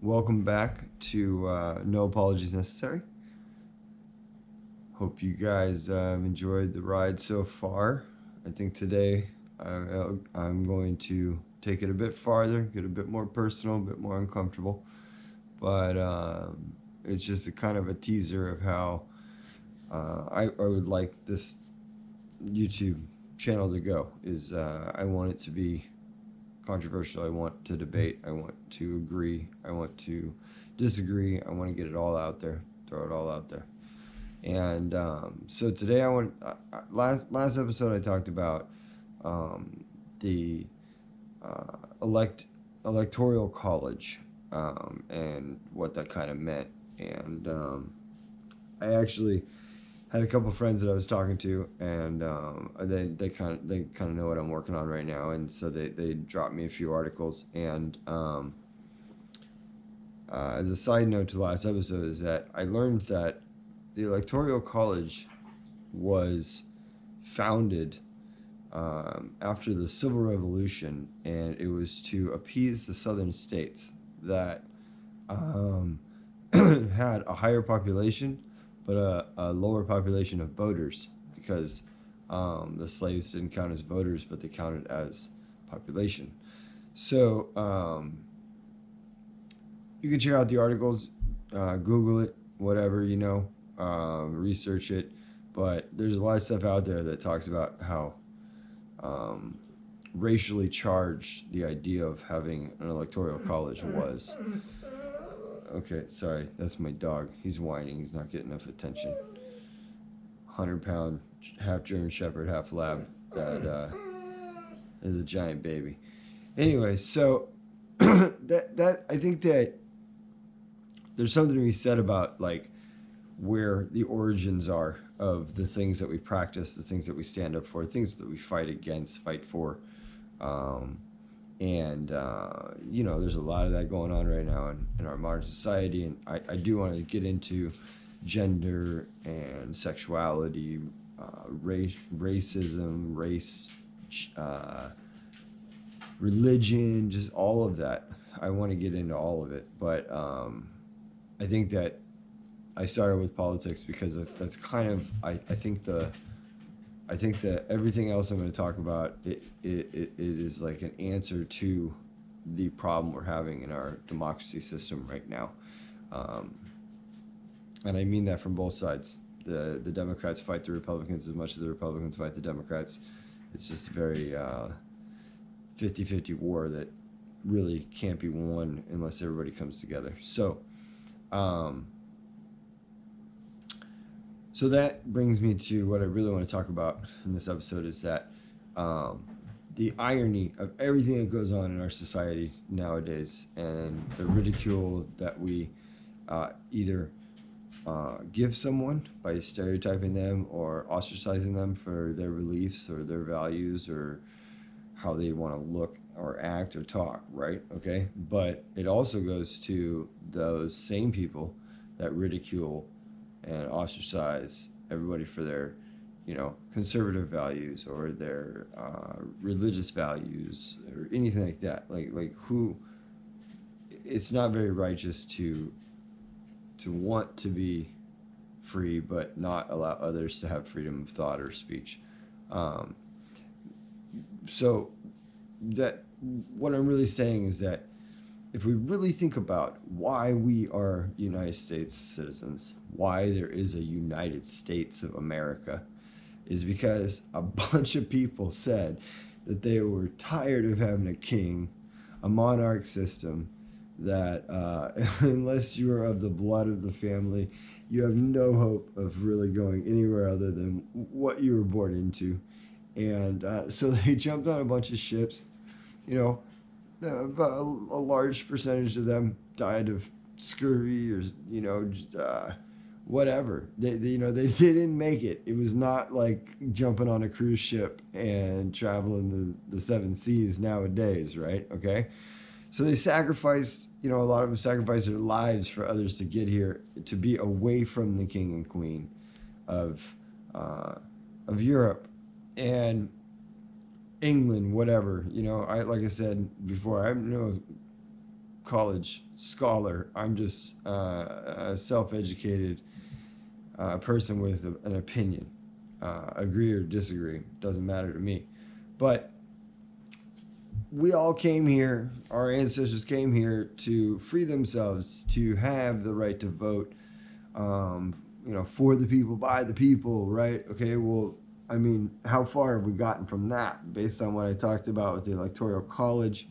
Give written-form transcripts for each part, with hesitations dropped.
Welcome back to No Apologies Necessary. Hope you guys have enjoyed the ride so far. I think today I'm going to take it a bit farther, get a bit more personal, a bit more uncomfortable. But it's just a kind of a teaser of how I would like this YouTube channel to go. I want it to be controversial. I want to debate. I want to agree. I want to disagree. I want to get it all out there, throw it all out there. And so today last episode I talked about the electoral college and what that kind of meant. And I actually had a couple friends that I was talking to, and they kind of know what I'm working on right now, and so they dropped me a few articles. And as a side note to the last episode, is that I learned that the Electoral College was founded after the Civil Revolution, and it was to appease the southern states that um, had a higher population, but a lower population of voters because the slaves didn't count as voters, but they counted as population. So you can check out the articles, Google it, whatever, research it. But there's a lot of stuff out there that talks about how um, racially charged the idea of having an electoral college was. Okay, sorry, that's my dog. He's whining. He's not getting enough attention. 100-pound, half German Shepherd, half Lab. That is a giant baby. Anyway, so that I think that there's something to be said about like where the origins are of the things that we practice, the things that we stand up for, things that we fight against, fight for. Um, and there's a lot of that going on right now in our modern society. And I do want to get into gender and sexuality, racism, race, uh, religion, just all of that. I want to get into all of it. But I think that I started with politics because that's kind of I think that everything else I'm going to talk about it is like an answer to the problem we're having in our democracy system right now, um, and I mean that from both sides. The Democrats fight the Republicans as much as the Republicans fight the Democrats. It's just a very 50-50 war that really can't be won unless everybody comes together. Um, So that brings me to what I really want to talk about in this episode is that the irony of everything that goes on in our society nowadays and the ridicule that we either give someone by stereotyping them or ostracizing them for their beliefs or their values or how they want to look or act or talk, right? Okay. But it also goes to those same people that ridicule and ostracize everybody for their, conservative values or their religious values or anything like that. Like who? It's not very righteous to want to be free, but not allow others to have freedom of thought or speech. Um, so that what I'm really saying is that if we really think about why we are United States citizens, why there is a United States of America, is because a bunch of people said that they were tired of having a king, a monarch system, that unless you are of the blood of the family, you have no hope of really going anywhere other than what you were born into. And so they jumped on a bunch of ships, you know, about a large percentage of them died of scurvy or just, whatever. They didn't make it. It was not like jumping on a cruise ship and traveling the seven seas nowadays, right? Okay, so they sacrificed. A lot of them sacrificed their lives for others to get here, to be away from the king and queen of uh, of Europe and England, whatever. I like I said before, I know college scholar. I'm just a self-educated person with an opinion. Agree or disagree, doesn't matter to me. But we all came here, our ancestors came here to free themselves, to have the right to vote, for the people, by the people, right? Okay, well, I mean, how far have we gotten from that based on what I talked about with the Electoral College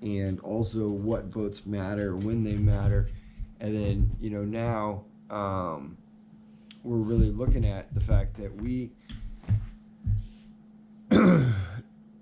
and also what votes matter, when they matter? And then, now we're really looking at the fact that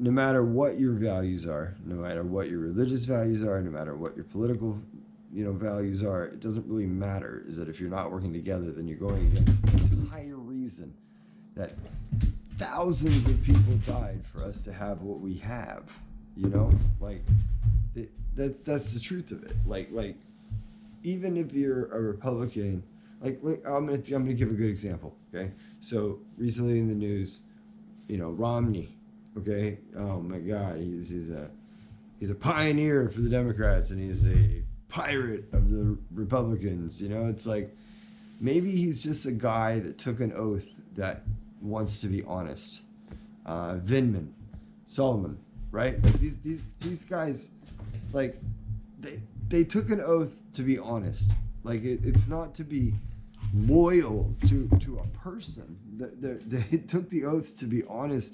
no matter what your values are, no matter what your religious values are, no matter what your political, values are, it doesn't really matter. Is that if you're not working together, then you're going against the entire reason that thousands of people died for us to have what we have. Like that's the truth of it. Like even if you're a Republican, like I'm gonna give a good example. Okay, so recently in the news, Romney. Okay, oh my God, he's a pioneer for the Democrats, and he's a pirate of the Republicans. It's like maybe he's just a guy that took an oath that wants to be honest. Vindman, Solomon, right? Like these guys, like they took an oath to be honest. Like it's not to be loyal to a person. They took the oath to be honest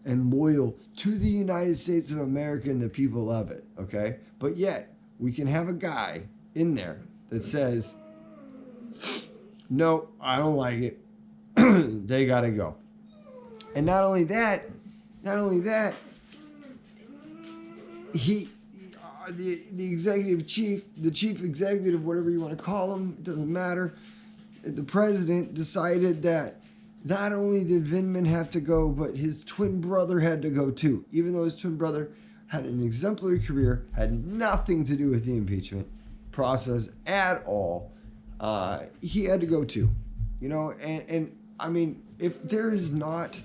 and loyal to the United States of America and the people of it, okay? But yet, we can have a guy in there that says, no, I don't like it. They gotta go. And not only that, he, the executive chief, the chief executive, whatever you want to call him, it doesn't matter. The president decided that not only did Vindman have to go, but his twin brother had to go too. Even though his twin brother had an exemplary career, had nothing to do with the impeachment process at all, he had to go too. And I mean, if there is not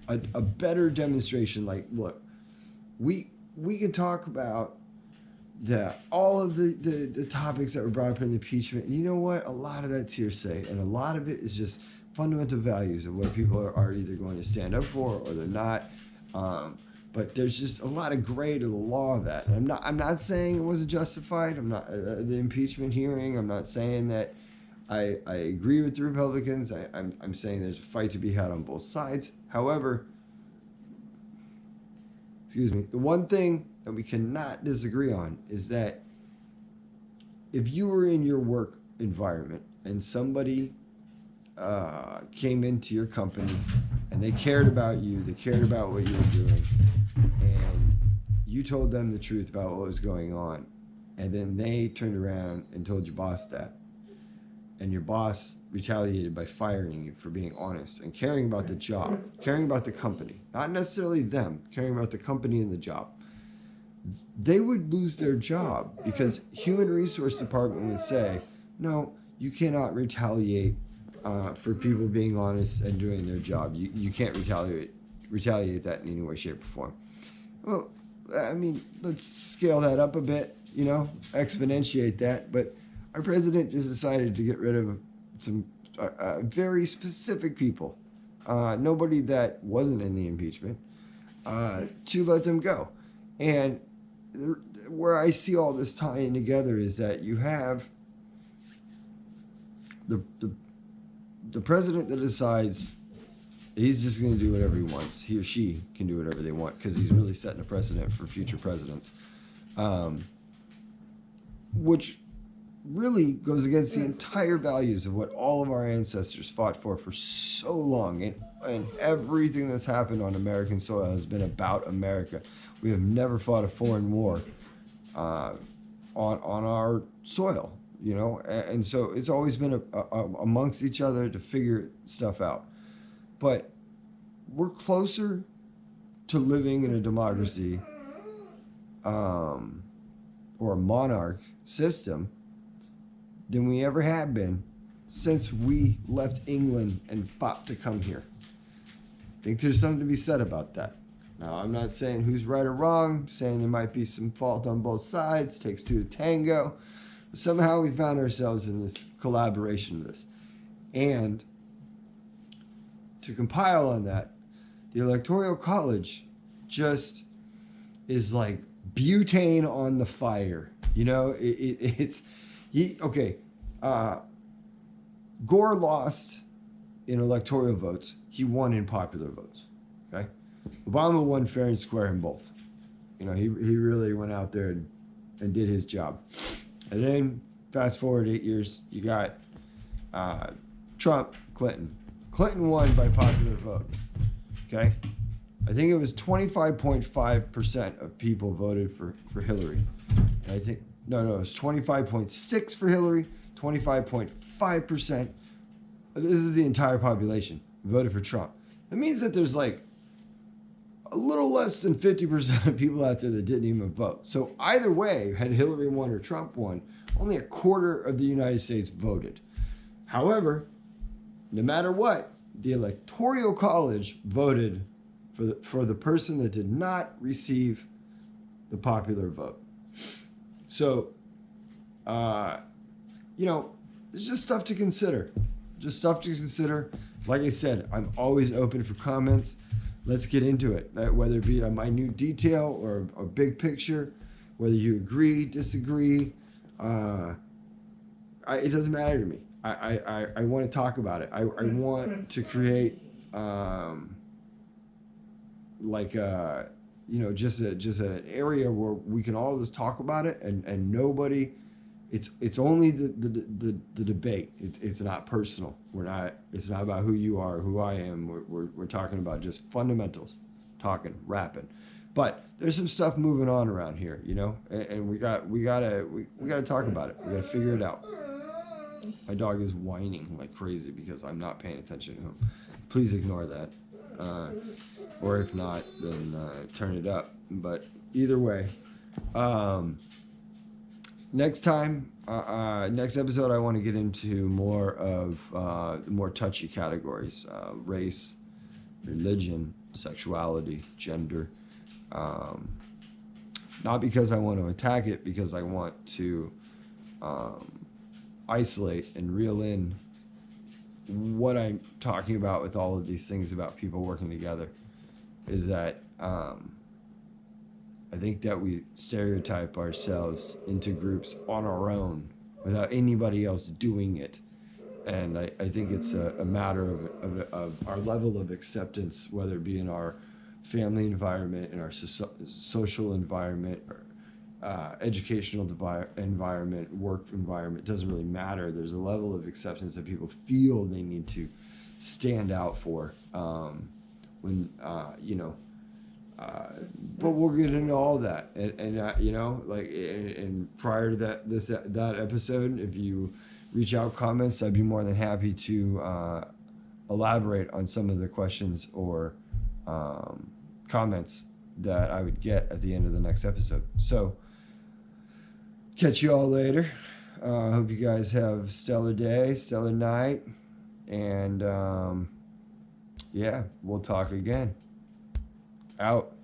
a better demonstration, like, look, we can talk about all of the topics that were brought up in the impeachment, and you know what? A lot of that's hearsay, and a lot of it is just fundamental values of what people are either going to stand up for or they're not. But there's just a lot of gray to the law of that. And I'm not saying it wasn't justified. I'm not the impeachment hearing. I'm not saying that I agree with the Republicans. I'm saying there's a fight to be had on both sides. However, the one thing that we cannot disagree on is that if you were in your work environment and somebody came into your company and they cared about you, they cared about what you were doing, and you told them the truth about what was going on, and then they turned around and told your boss that, and your boss retaliated by firing you for being honest and caring about the job, caring about the company, not necessarily them, caring about the company and the job, they would lose their job because human resource department would say, no, you cannot retaliate for people being honest and doing their job. You can't retaliate that in any way, shape, or form. Well, I mean, let's scale that up a bit, exponentiate that. But our president just decided to get rid of some very specific people, nobody that wasn't in the impeachment, to let them go. And where I see all this tying together is that you have the president that decides he's just going to do whatever he wants. He or she can do whatever they want because he's really setting a precedent for future presidents, which really goes against the entire values of what all of our ancestors fought for so long. And everything that's happened on American soil has been about America. We have never fought a foreign war on our soil. And so it's always been amongst each other to figure stuff out. But we're closer to living in a democracy or a monarch system than we ever have been since we left England and fought to come here. I think there's something to be said about that. Now, I'm not saying who's right or wrong, I'm saying there might be some fault on both sides, takes two to tango. But somehow we found ourselves in this collaboration of this. And to compile on that, the Electoral College just is like butane on the fire. You know, okay. Gore lost in electoral votes. He won in popular votes. Okay, Obama won fair and square in both. You know, he really went out there and did his job. And then fast forward 8 years, you got Trump, Clinton. Clinton won by popular vote. Okay, I think it was 25.5% of people voted for Hillary. And I think no, it was 25.6 for Hillary, 25.5%. This is the entire population voted for Trump. That means that there's like a little less than 50% of people out there that didn't even vote. So either way, had Hillary won or Trump won, only a quarter of the United States voted. However, no matter what, the Electoral College voted for the person that did not receive the popular vote. So, you know, it's just stuff to consider. Just stuff to consider. Like I said, I'm always open for comments. Let's get into it. Whether it be a minute detail or a big picture, whether you agree, disagree, it doesn't matter to me. I want to talk about it. I want to create just an area where we can all just talk about it and nobody. It's only the debate. It's not personal. It's not about who you are, who I am. We're talking about just fundamentals, talking, rapping. But there's some stuff moving on around here, you know, and we gotta talk about it. We gotta figure it out. My dog is whining like crazy because I'm not paying attention to him. Please ignore that, or if not, then turn it up. But either way. Next time, next episode, I want to get into more of more touchy categories: race, religion, sexuality, gender. Not because I want to attack it, because I want to isolate and reel in what I'm talking about with all of these things about people working together. Is that I think that we stereotype ourselves into groups on our own without anybody else doing it. And I think it's a matter of our level of acceptance, whether it be in our family environment, in our social environment, or educational environment, work environment. It doesn't really matter. There's a level of acceptance that people feel they need to stand out for but we'll get into all that, and you know, like, and prior to that episode, if you reach out comments, I'd be more than happy to elaborate on some of the questions or comments that I would get at the end of the next episode. So, catch you all later. Hope you guys have a stellar day, stellar night, and yeah, we'll talk again. Out.